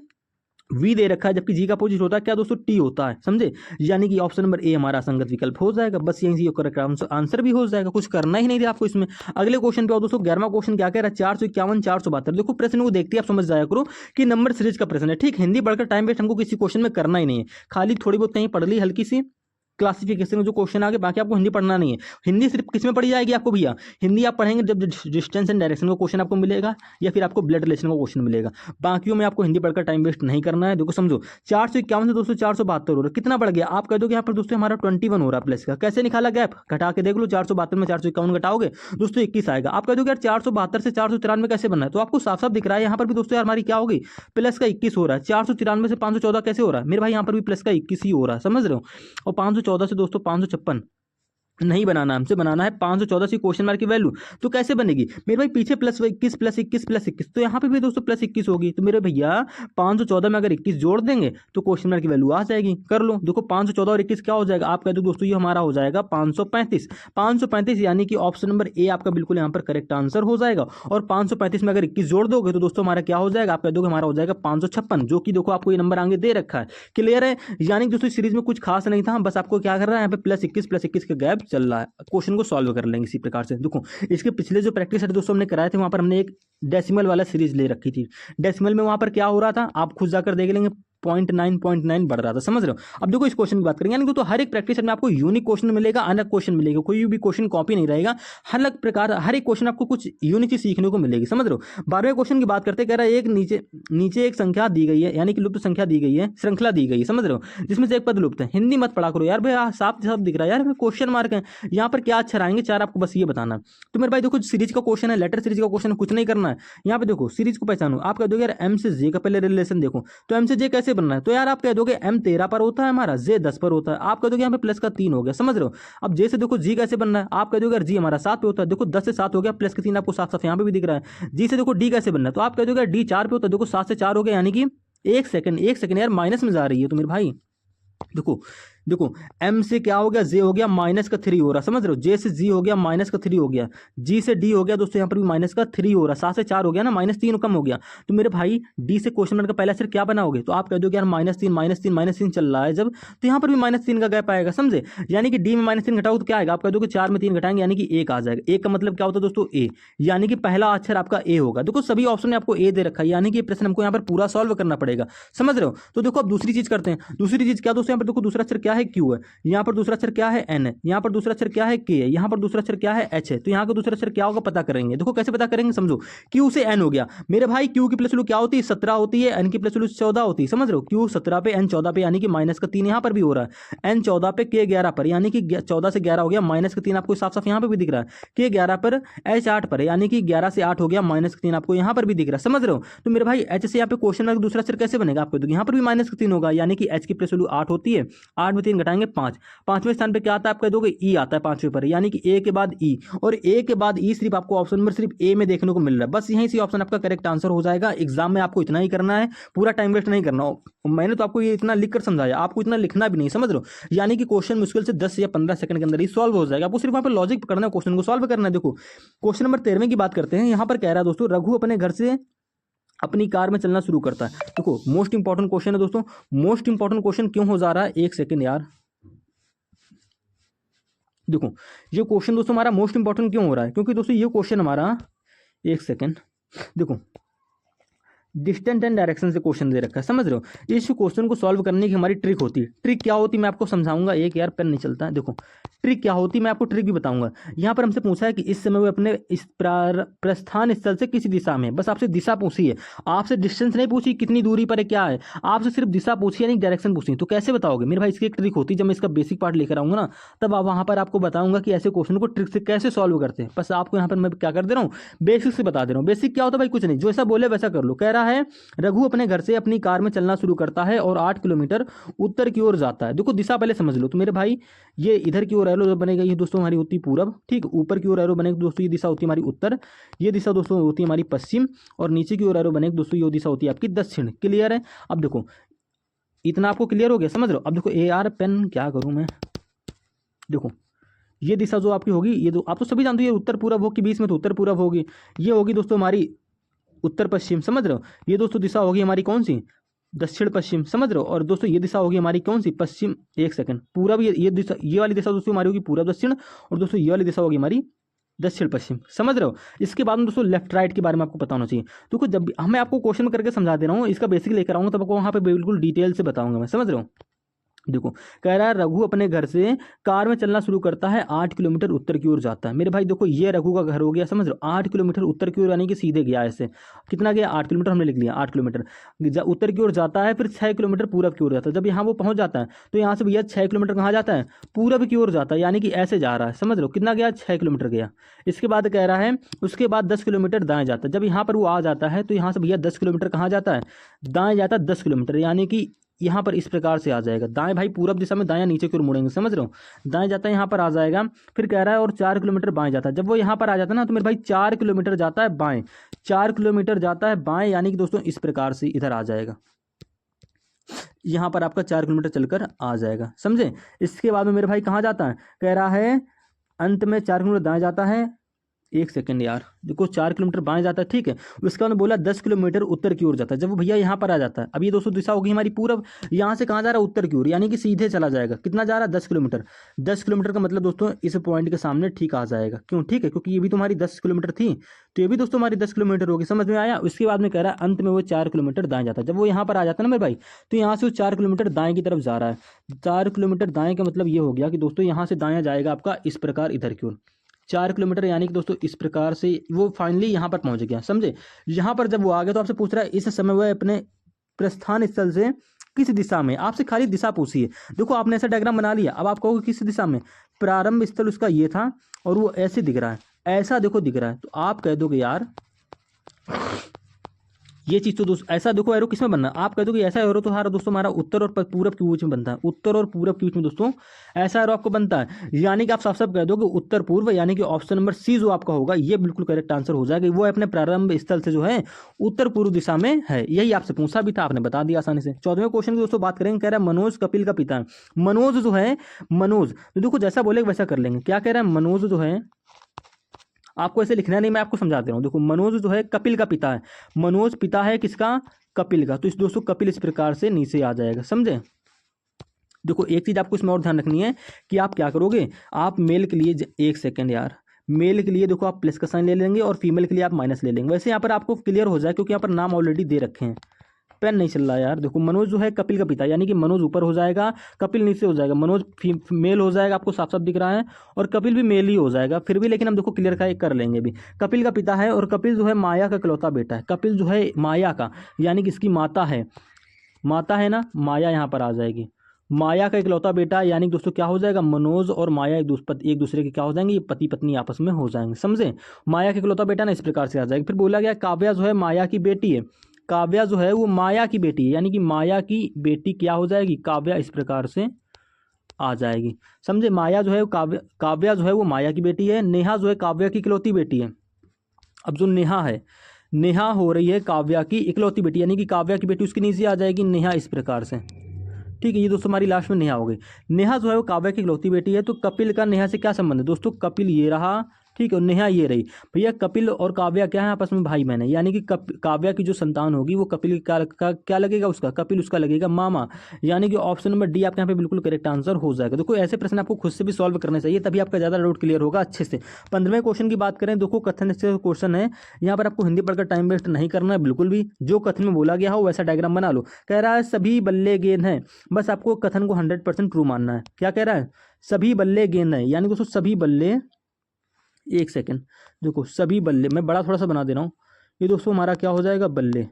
वी दे रखा है, जबकि जी का अपोजिट होता है क्या दोस्तों, टी होता है, समझे। यानी कि ऑप्शन नंबर ए हमारा संगत विकल्प हो जाएगा। बस यहीं से करेक्ट आंसर भी हो जाएगा, कुछ करना ही नहीं था आपको इसमें। अगले क्वेश्चन पे आओ दोस्तों, 11वां क्वेश्चन क्या कह रहा है, 451 472। देखो प्रश्न को देखते ही आप समझ जाया करो कि नंबर सीरीज का प्रश्न है, ठीक। हिंदी पढ़कर टाइम वेस्ट हमको किसी क्वेश्चन में करना ही नहीं है, खाली थोड़ी बहुत कहीं पढ़ ली हल्की सी क्लासिफिकेशन में जो क्वेश्चन आगे, बाकी आपको हिंदी पढ़ना नहीं है। हिंदी सिर्फ किस में पढ़ी जाएगी आपको भैया, हिंदी आप पढ़ेंगे जब डिस्टेंस एंड डायरेक्शन का क्वेश्चन आपको मिलेगा या फिर आपको ब्लड रिलेशन का क्वेश्चन मिलेगा। बाकियों में आपको हिंदी पढ़कर टाइम वेस्ट नहीं करना है। देखो समझो 451 से दोस्तों 472 हो रहा है, कितना बढ़ गया, आप कह दो कि यहाँ पर दोस्तों हमारा 21 हो रहा है प्लस का, कैसे निकाला गैप, घटा के देख लो। 472 में 451 घटाओगे दोस्तों 21 आएगा। आप कह दो यार 472 से 493 कैसे बनना है, तो आपको साफ साफ दिख रहा है यहाँ पर भी दोस्तों यार हमारी क्या होगी, प्लस का 21 हो रहा है। 493 से 514 कैसे हो रहा है मेरे भाई, यहाँ पर भी प्लस का 21 ही हो रहा है, समझ रहे हो। और 514 से दोस्तों 556 नहीं बनाना, हमसे बनाना है 514 की क्वेश्चन मार्क की वैल्यू। तो कैसे बनेगी मेरे भाई, पीछे प्लस 21 प्लस 21 प्लस 21, तो यहाँ पे भी दोस्तों प्लस 21 होगी। तो मेरे भैया 514 में अगर 21 जोड़ देंगे तो क्वेश्चन मार्क की वैल्यू आ जाएगी। कर लो, देखो 514 और 21 क्या हो जाएगा, आप कह दो दोस्तों ये हमारा हो जाएगा 535, यानी कि ऑप्शन नंबर ए आपका बिल्कुल यहाँ पर करेक्ट आंसर हो जाएगा। और 535 में अगर 21 जोड़ दोगे तो दोस्तों हमारा क्या हो जाएगा, आप कह दोगे हमारा हो जाएगा 556, जो कि देखो आपको ये नंबर आगे दे रखा है। क्लियर है, यानी कि दोस्तों सीरीज में कुछ खास नहीं था, बस आपको क्या करना है यहाँ पे प्लस 21 के गैप चल रहा है, क्वेश्चन को सॉल्व कर लेंगे इसी प्रकार से। देखो इसके पिछले जो प्रैक्टिस है दोस्तों हमने कराए थे, वहाँ पर हमने एक डेसिमल वाला सीरीज ले रखी थी। डेसिमल में वहाँ पर क्या हो रहा था आप खुद जाकर देख लेंगे, 0.9 बढ़ रहा था, समझ रहे हो। अब देखो इस क्वेश्चन की बात करेंगे, यानी तो हर एक प्रैक्टिस में आपको यूनिक क्वेश्चन मिलेगा, अलग क्वेश्चन मिलेगा, कोई भी क्वेश्चन कॉपी नहीं रहेगा, हर अलग प्रकार हर एक क्वेश्चन आपको कुछ यूनिक चीज सीखने को मिलेगी, समझ रहे हो। 12वें क्वेश्चन की बात करते कह रहा है एक नीचे एक संख्या दी गई है, यानी कि लुप्त संख्या दी गई है, श्रृंखला दी गई है, समझ रहे हो, जिसमें से एक पद लुप्त है। हिंदी मत पढ़ा करो यार भाई, साफ साफ दिख रहा है यार, क्वेश्चन मार्क है यहाँ पर, क्या अक्षर आएंगे 4 आपको बस ये बताना। तो मेरे भाई देखो सीरीज का क्वेश्चन है, लेटर सीरीज का क्वेश्चन, कुछ नहीं करना है। यहाँ पे देखो सीरीज को पहचानो, आप कह दोगे यार एम से जे का पहले रिलेशन देखो, तो एम से जे कैसे बनना है, तो यार आप कह दोगे एम 13 पर होता है हमारा, जे 10 पर होता है, आप कह दोगे यहाँ पे प्लस का 3 हो गया, समझ रहे हो। अब जे से देखो जी कैसे बनना है, आप कह दोगे यार जी हमारा 7 पे होता है, देखो 10 से 7 हो गया, प्लस का 3 आपको साफ साफ यहाँ पे भी दिख रहा है। जी से देखो डी कैसे बनना है, तो आप कह दोगे डी 4 पे होता है, देखो 7 से 4 हो गया, यानी कि एक सेकंड यार माइनस में जा रही है तो मेरे भाई देखो देखो एम से क्या हो गया, जे हो गया माइनस का 3 हो रहा, समझ रहे हो, जे से जी हो गया माइनस का 3 हो गया, जी से डी हो गया दोस्तों यहाँ पर भी माइनस का 3 हो रहा, 7 से 4 हो गया ना, -3 कम हो गया। तो मेरे भाई डी से क्वेश्चन मार्क का पहला अक्षर क्या बनाओगे, तो आप कह दोगे यार -3 चल रहा है जब, तो यहाँ पर भी -3 का गैप आएगा, समझे, यानी कि डी में -3 घटाओ तो क्या आएगा, आप कह दोगे 4 में 3 घटाएंगे यानी कि 1 आ जाएगा। 1 का मतलब क्या होता है दोस्तों, ए, यानी कि पहला अक्षर आपका ए होगा। देखो सभी ऑप्शन में आपको ए दे रखा है, यानी कि प्रश्न हमको यहाँ पर पूरा सॉल्व करना पड़ेगा, समझ रहे हो। तो देखो अब दूसरी चीज करते हैं, दूसरी चीज क्या दोस्तों, यहाँ पर देखो दूसरा अक्षर क्या है, क्यू है, यहाँ पर दूसरा अक्षर क्या है, एन है, यहाँ पर दूसरा अक्षर क्या है, के है, यहाँ पर दूसरा अक्षर क्या है, एच है। तो यहाँ का दूसरा अक्षर क्या होगा पता करेंगे, देखो कैसे पता करेंगे, समझो क्यू से एन हो गया मेरे भाई, क्यू की प्लस वैल्यू क्या होती है 17 होती है, एन की प्लस वैल्यू 14 होती है, समझ रहे हो, क्यू 17 पे एन 14 पे, यानी कि माइनस का 3 यहाँ पर भी हो रहा है, एन 14 पे के 11 पर, यानी कि 14 से 11 हो गया, माइनस का 3 आपको साफ साफ यहाँ पर भी दिख रहा है, के 11 पर, एच 8 पर, यानी कि 11 से 8 हो गया, माइनस का 3 आपको यहाँ पर भी दिख रहा है, समझ रहे हो। तो मेरे भाई एच से यहाँ पे क्वेश्चन मार्क दूसरा अक्षर कैसे बनेगा, आपको यहाँ पर भी माइनस का 3 होगा, यानी कि एच की प्लस वैल्यू 8 होती है, 8 में 3 घटाएंगे 5, 5वें स्थान पे क्या आता है आप कह दोगे ई आता है 5वें पर, यानी कि ए के बाद ई, और ए के बाद ई सिर्फ आपको ऑप्शन नंबर सिर्फ ए में देखने को मिल रहा है, बस यहीं से ऑप्शन आपका करेक्ट आंसर हो जाएगा। एग्जाम में आपको इतना ही करना है, पूरा टाइम वेस्ट नहीं करना। मैंने तो आपको ये इतना लिख कर समझाया, आपको इतना लिखना भी नहीं, समझ रहे हो, यानी कि क्वेश्चन मुश्किल से 10 या 15 सेकंड के अंदर ही सॉल्व हो जाएगा, आपको सिर्फ वहां पर लॉजिक पकड़ना है, क्वेश्चन को सॉल्व करना है। देखो क्वेश्चन नंबर 13 की बात करते हैं, यहाँ पर कह रहा है दोस्तों रघु अपने घर से अपनी कार में चलना शुरू करता है। देखो मोस्ट इंपॉर्टेंट क्वेश्चन है दोस्तों, मोस्ट इंपॉर्टेंट क्वेश्चन क्यों हो जा रहा है, एक सेकंड यार, देखो ये क्वेश्चन दोस्तों हमारा मोस्ट इंपॉर्टेंट क्यों हो रहा है, क्योंकि दोस्तों ये क्वेश्चन हमारा, एक सेकंड, देखो डिस्टेंस एंड डायरेक्शन से क्वेश्चन दे रखा है, समझ रहे हो। इस क्वेश्चन को सॉल्व करने की हमारी ट्रिक होती है, ट्रिक क्या होती है मैं आपको समझाऊंगा, एक यार पेन नहीं चलता है, देखो ट्रिक क्या होती है मैं आपको ट्रिक भी बताऊंगा। यहाँ पर हमसे पूछा है कि इस समय वो अपने इस प्रस्थान स्थल से किसी दिशा में, बस आपसे दिशा पूछी है, आपसे डिस्टेंस नहीं पूछी कितनी दूरी पर है क्या है, आपसे सिर्फ दिशा पूछी है, नहीं डायरेक्शन पूछी। तो कैसे बताओगे मेरे भाई, इसकी एक ट्रिक होती है, जब मैं इसका बेसिक पार्ट लेकर आऊंगा ना तब आप वहाँ पर आपको बताऊंगा कि ऐसे क्वेश्चन को ट्रिक से कैसे सॉल्व करते हैं। बस आपको यहाँ पर मैं क्या कर दे रहा हूँ, बेसिक से बता दे रहा हूँ। बेसिक क्या होता है भाई, कुछ नहीं, जो ऐसा बोले वैसा कर लो। कह रहा है रघु अपने घर से अपनी कार में चलना शुरू करता है और 8 किलोमीटर उत्तर की ओर जाता है। देखो दिशा पहले समझ लो, तो मेरे भाई ये इधर की ओर एरो बनेगा, ये दोस्तों हमारी होती पूरब, ठीक, ऊपर की ओर एरो बनेगा दोस्तों ये दिशा होती है हमारी उत्तर, ये दिशा दोस्तों होती है हमारी पश्चिम, और नीचे की ओर एरो बनेगा दोस्तों ये दिशा होती है आपकी दक्षिण। क्लियर है, अब देखो इतना आपको क्लियर हो गया, समझ रहे हो। अब देखो ए आर पेन क्या करूं मैं, देखो ये दिशा जो आपकी होगी, ये आप तो सभी जानते हो ये उत्तर पूरब होगी, बीच में तो उत्तर पूरब होगी, ये होगी दोस्तों हमारी उत्तर पश्चिम, समझ रहे हो। ये दोस्तों दिशा होगी हमारी कौन सी, दक्षिण पश्चिम, समझ रहे हो। और दोस्तों ये दिशा होगी हमारी कौन सी, पश्चिम, एक सेकंड, पूरब, ये दिशा, ये वाली दिशा दोस्तों हमारी होगी पूरब दक्षिण, और दोस्तों ये वाली दिशा होगी हमारी दक्षिण पश्चिम, समझ रहे हो। इसके बाद में दोस्तों लेफ्ट राइट के बारे में आपको पता होना चाहिए। तो जब मैं आपको क्वेश्चन करके समझा दे रहा हूँ, इसका बेसिक लेकर आऊंगा तब आपको वहाँ पे बिल्कुल डिटेल से बताऊंगा मैं, समझ रहे हो। देखो कह रहा है रघु अपने घर से कार में चलना शुरू करता है, 8 किलोमीटर उत्तर की ओर जाता है। मेरे भाई देखो ये रघु का घर हो गया, समझ लो, 8 किलोमीटर उत्तर की ओर, यानी कि सीधे गया ऐसे, कितना गया 8 किलोमीटर, हमने लिख लिया 8 किलोमीटर उत्तर की ओर जाता है, फिर 6 किलोमीटर पूरब की ओर जाता है। जब यहाँ वो पहुंच जाता है तो यहाँ से भैया 6 किलोमीटर कहाँ जाता है, पूरब की ओर जाता है, यानी कि ऐसे जा रहा है, समझ लो कितना गया 6 किलोमीटर गया। इसके बाद कह रहा है उसके बाद 10 किलोमीटर दाएं जाता है। जब यहाँ पर वो आ जाता है तो यहाँ से भैया 10 किलोमीटर कहाँ जाता है, दाएं जाता है 10 किलोमीटर, यानी कि यहाँ पर इस प्रकार से आ जाएगा, दाएं भाई पूरब दिशा में, दाएं नीचे की ओर मुड़ेंगे, समझ रहे हो, दाएं जाता है यहाँ पर आ जाएगा। फिर कह रहा है और 4 किलोमीटर बाएं जाता है। जब वो यहाँ पर आ जाता है ना तो मेरे भाई 4 किलोमीटर जाता है बाएं, 4 किलोमीटर जाता है बाएं, यानी कि दोस्तों इस प्रकार से इधर आ जाएगा, यहाँ पर आपका 4 किलोमीटर चलकर आ जाएगा, समझे। इसके बाद में मेरे भाई कहाँ जाता है, कह रहा है अंत में 4 किलोमीटर दाएं जाता है, एक सेकंड यार, देखो 4 किलोमीटर बाएं जाता है, ठीक है। उसके बाद बोला 10 किलोमीटर उत्तर की ओर जाता है। जब वो भैया यहाँ पर आ जाता है, अब ये दोस्तों दिशा होगी हमारी पूरब, यहाँ से कहाँ जा रहा है, उत्तर की ओर, यानी कि सीधे चला जाएगा। कितना जा रहा है, 10 किलोमीटर। 10 किलोमीटर का मतलब दोस्तों इस पॉइंट के सामने ठीक आ जाएगा। क्यों, ठीक है, क्योंकि ये भी तुम्हारी 10 किलोमीटर थी, तो ये भी दोस्तों हमारी 10 किलोमीटर होगी। समझ में आया। उसके बाद में कह रहा है अंत में वो 4 किलोमीटर दाएं जाता है। जब वो यहाँ पर आ जाता है ना मेरे भाई, तो यहाँ से वो 4 किलोमीटर दाएं की तरफ जा रहा है। 4 किलोमीटर दाएं का मतलब ये हो गया कि दोस्तों यहाँ से दायां जाएगा आपका इस प्रकार इधर की ओर 4 किलोमीटर, यानी कि दोस्तों इस प्रकार से वो फाइनली यहाँ पर पहुंच गया। समझे। यहाँ पर जब वो आ गया तो आपसे पूछ रहा है इस समय वह अपने प्रस्थान स्थल से किस दिशा में, आपसे खाली दिशा पूछी है। देखो आपने ऐसा डायग्राम बना लिया, अब आप कहोगे किस दिशा में, प्रारंभ स्थल उसका ये था और वो ऐसे दिख रहा है, ऐसा देखो दिख रहा है, तो आप कह दोगे यार ये चीज तो दोस्तों ऐसा देखो एरो किसमें बनना, आप कह दोगे ऐसा एरो तो हमारा दोस्तों हमारा उत्तर और पूरब के बीच में बनता है। उत्तर और पूरब के बीच में दोस्तों ऐसा एरो आपको बनता है, यानी कि आप साफ साफ कह दोगे उत्तर पूर्व, यानी कि ऑप्शन नंबर सी जो आपका होगा ये बिल्कुल करेक्ट आंसर हो जाएगा। वो अपने प्रारंभ स्थल से जो है उत्तर पूर्व दिशा में है। यही आपसे पूछा भी था, आपने बता दिया आसानी से। 14वें क्वेश्चन की दोस्तों बात करेंगे, कह रहा है मनोज कपिल का पिता है। मनोज जो है, मनोज तो देखो जैसा बोलेगा वैसा कर लेंगे। क्या कह रहा है, मनोज जो है, आपको ऐसे लिखना नहीं, मैं आपको समझा दे रहा हूँ। देखो मनोज जो है कपिल का पिता है। मनोज पिता है किसका, कपिल का। तो इस दोस्तों कपिल इस प्रकार से नीचे आ जाएगा। समझे। देखो एक चीज आपको इसमें और ध्यान रखनी है कि आप क्या करोगे, आप मेल के लिए एक सेकेंड यार, मेल के लिए देखो आप प्लस का साइन ले लेंगे और फीमेल के लिए आप माइनस ले लेंगे। वैसे यहाँ पर आपको क्लियर हो जाए क्योंकि यहाँ पर नाम ऑलरेडी दे रखे हैं। पेन नहीं चल रहा यार। देखो मनोज जो है कपिल का पिता, यानी कि मनोज ऊपर हो जाएगा, कपिल नीचे हो जाएगा। मनोज मेल हो जाएगा, आपको साफ साफ दिख रहा है, और कपिल भी मेल ही हो जाएगा फिर भी, लेकिन हम देखो क्लियर कर लेंगे भी। कपिल का पिता है और कपिल जो है माया का इकलौता बेटा है। कपिल जो है माया का, यानी कि इसकी माता है, माता है ना, माया यहाँ पर आ जाएगी। माया का इकलौता बेटा, यानी दोस्तों क्या हो जाएगा, मनोज और माया एक दूसरे के क्या हो जाएंगे, पति पत्नी आपस में हो जाएंगे। समझे। माया का इकलौता बेटा ना इस प्रकार से आ जाएगा। फिर बोला गया काव्या जो है माया की बेटी है। काव्या जो है वो माया की बेटी है, यानी कि माया की बेटी क्या हो जाएगी, काव्या इस प्रकार से आ जाएगी। समझे। माया जो है काव्या जो है वो माया की बेटी है। नेहा जो है काव्या की इकलौती बेटी है। अब जो नेहा है, नेहा हो रही है काव्या की इकलौती बेटी, यानी कि काव्या की बेटी उसकी नीचे आ जाएगी नेहा इस प्रकार से। ठीक है, ये दोस्तों हमारी लास्ट में नेहा हो गई। नेहा जो है वो काव्या की इकलौती बेटी है। तो कपिल का नेहा से क्या संबंध है दोस्तों, कपिल ये रहा, ठीक है, और नेहा ये रही। भैया कपिल और काव्या क्या है, आपस में भाई बहन है, यानी कि काव्या की जो संतान होगी वो कपिल क्या लगेगा उसका, कपिल उसका लगेगा मामा, यानी कि ऑप्शन नंबर डी आपके यहाँ पे बिल्कुल करेक्ट आंसर हो जाएगा। देखो ऐसे प्रश्न आपको खुद से भी सॉल्व करने चाहिए, तभी आपका ज्यादा डाउट क्लियर होगा अच्छे से। 15वें क्वेश्चन की बात करें, देखो कथन से क्वेश्चन है, यहाँ पर आपको हिंदी पढ़कर टाइम वेस्ट नहीं करना है बिल्कुल भी। जो कथन में बोला गया हो वैसा डायग्राम बना लो। कह रहा है सभी बल्ले गेंद है, बस आपको कथन को 100% ट्रू मानना है। क्या कह रहा है, सभी बल्ले गेंद है, यानी दोस्तों सभी बल्ले, एक सेकंड, देखो सभी बल्ले, मैं बड़ा थोड़ा सा बना दे रहा हूँ, ये दोस्तों हमारा क्या हो जाएगा, बल्ले।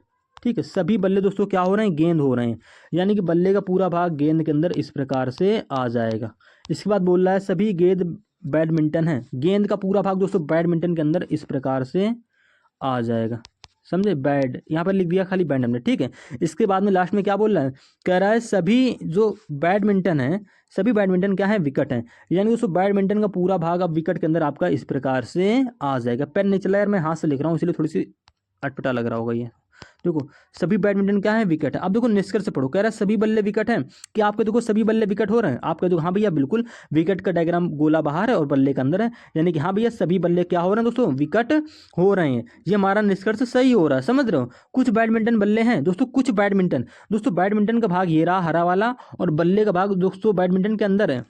ठीक है, सभी बल्ले दोस्तों क्या हो रहे हैं, गेंद हो रहे हैं, यानी कि बल्ले का पूरा भाग गेंद के अंदर इस प्रकार से आ जाएगा। इसके बाद बोल रहा है सभी गेंद बैडमिंटन है, गेंद का पूरा भाग दोस्तों बैडमिंटन के अंदर इस प्रकार से आ जाएगा। समझे। बैड यहाँ पर लिख दिया खाली बैड हमने। ठीक है, इसके बाद में लास्ट में क्या बोल रहा है, कह रहा है सभी जो बैडमिंटन है, सभी बैडमिंटन क्या है, विकेट है, यानी दोस्तों बैडमिंटन का पूरा भाग अब विकेट के अंदर आपका इस प्रकार से आ जाएगा। पेन नहीं चला यार, मैं हाथ से लिख रहा हूँ इसलिए थोड़ी सी अटपटा लग रहा होगा ये। देखो सभी बैडमिंटन क्या है, विकेट है। अब देखो निष्कर्ष पढ़ो, कह रहा है सभी बल्ले विकेट हैं, कि आपके देखो सभी बल्ले विकेट हो रहे हैं, आप कह दो हाँ भैया बिल्कुल, विकेट का डायग्राम गोला बाहर है और बल्ले के अंदर है, यानी कि हाँ भैया सभी बल्ले क्या हो रहे हैं दोस्तों, विकेट हो रहे हैं। ये हमारा निष्कर्ष सही हो रहा है, समझ रहे हो। कुछ बैडमिंटन बल्ले हैं दोस्तों, कुछ बैडमिंटन, दोस्तों बैडमिंटन का भाग ये रहा हरा वाला, और बल्ले का भाग दोस्तों बैडमिंटन के अंदर है,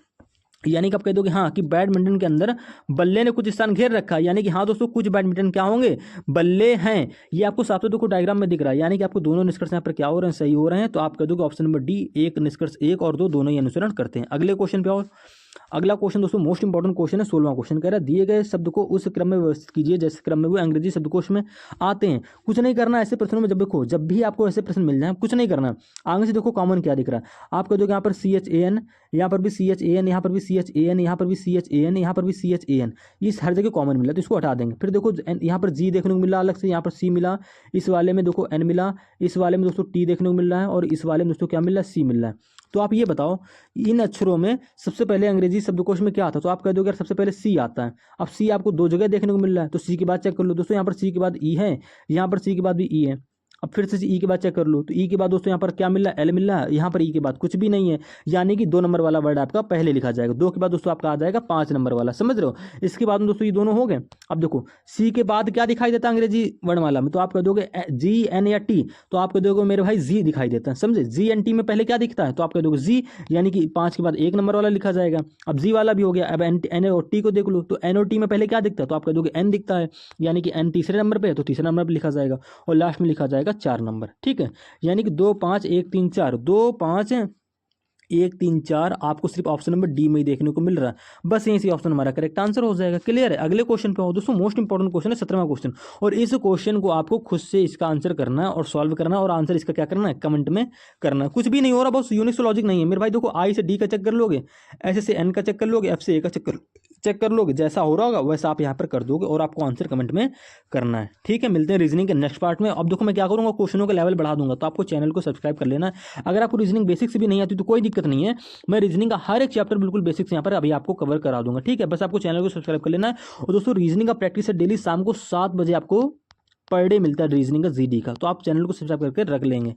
यानी कि आप कह दोगे हाँ कि बैडमिंटन के अंदर बल्ले ने कुछ स्थान घेर रखा है, यानी कि हाँ दोस्तों कुछ बैडमिंटन क्या होंगे, बल्ले हैं। ये आपको साफ देखो डायग्राम में दिख रहा है, यानी कि आपको दोनों निष्कर्ष यहाँ पर क्या हो रहे हैं, सही हो रहे हैं। तो आप कह दोगे ऑप्शन नंबर डी, एक निष्कर्ष 1 और 2 दोनों ही अनुसरण करते हैं। अगले क्वेश्चन पे आओ। अगला क्वेश्चन दोस्तों मोस्ट इंपॉर्टेंट क्वेश्चन है, 16वां क्वेश्चन। कह रहा है दिए गए शब्द को उस क्रम में व्यवस्थित कीजिए जैसे क्रम में वो अंग्रेजी शब्दकोश में आते हैं। कुछ नहीं करना ऐसे प्रश्नों में, जब भी आपको ऐसे प्रश्न मिल जाए कुछ नहीं करना, आगे से देखो कॉमन क्या दिख रहा है। आप कह दो यहाँ पर CHAN, यहाँ पर भी CHAN, यहाँ पर भी CHAN, यहाँ पर भी CHAN, यहाँ पर भी CHAN, ये हर जगह कॉमन मिला तो इसको हटा देंगे। फिर देखो यहाँ पर G देखने को मिला अलग से, यहाँ पर C मिला, इस वाले में देखो N मिला, इस वाले में दोस्तों T देखने को मिल रहा है, और इस वाले में दोस्तों क्या मिल रहा है, C मिल रहा है। तो आप ये बताओ इन अक्षरों में सबसे पहले अंग्रेजी शब्दकोश में क्या आता है, तो आप कह दोगे यार सबसे पहले C आता है। अब C आपको 2 जगह देखने को मिल रहा है, तो C के बाद चेक कर लो दोस्तों, यहाँ पर C के बाद E है, यहाँ पर C के बाद भी E है। अब फिर से ई के बाद चेक कर लो, तो ई के बाद दोस्तों यहाँ पर क्या मिल रहा है, एल मिल रहा है, यहाँ पर ई के बाद कुछ भी नहीं है, यानी कि 2 नंबर वाला वर्ड आपका पहले लिखा जाएगा। 2 के बाद दोस्तों आपका आ जाएगा 5 नंबर वाला, समझ रहे हो। इसके बाद में दोस्तों ये दोनों हो गए। अब देखो सी के बाद क्या दिखाई देता है अंग्रेजी वर्णमाला में, तो आप कह दोगे जी एन या टी, तो आप कह दोगे मेरे भाई जी दिखाई देता है, समझे। जी एन टी में पहले क्या दिखता है, तो आप कह दोगे जी, यानी कि 5 के बाद 1 नंबर वाला लिखा जाएगा। अब जी वाला भी हो गया। अब एन और टी को देख लो, तो एन और टी में पहले क्या दिखता है, तो आप कह दोगे एन दिखता है, यानी कि एन तीसरे नंबर पे है, तो तीसरे नंबर पर लिखा जाएगा, और लास्ट में लिखा जाएगा 4 नंबर, ठीक है। यानी कि 2 5 1 3 4, 2 5 1 3 4 आपको सिर्फ ऑप्शन नंबर डी में ही देखने को मिल रहा है। बस यही सी ऑप्शन हमारा करेक्ट आंसर हो जाएगा। क्लियर है। अगले क्वेश्चन पे हो दोस्तों, मोस्ट इंपॉर्टेंट क्वेश्चन है 17वां क्वेश्चन, और इस क्वेश्चन को आपको खुद से इसका आंसर करना है और सॉल्व करना है, और आंसर इसका क्या करना है, कमेंट में करना है। कुछ भी नहीं हो रहा, बहुत यूनिक लॉजिक नहीं है मेरे भाई। देखो आई से डी का चेक कर लोगे, ऐसे से एन का चेक कर लोगे, एफ से ए का चेक कर लोगे, जैसा हो रहा होगा वैसा आप यहाँ पर कर दोगे, और आपको आंसर कमेंट में करना है, ठीक है। मिलते हैं रीजनिंग के नेक्स्ट पार्ट में। अब देखो मैं क्या करूँगा, क्वेश्चनों का लेवल बढ़ा दूंगा, तो आपको चैनल को सब्सक्राइब कर लेना है। अगर आपको रीजनिंग बेसिक से भी नहीं आती तो कोई दिक्कत नहीं है, मैं रीजनिंग का हर एक चैप्टर बिल्कुल बेसिक्स यहाँ पर अभी आपको कवर करा दूंगा, ठीक है। बस आपको चैनल को सब्सक्राइब कर लेना है। और दोस्तों रीजनिंग का प्रैक्टिस है डेली शाम को 7 बजे आपको पर डे मिलता है रीजनिंग का जीडी का, तो आप चैनल को सब्सक्राइब करके रख लेंगे।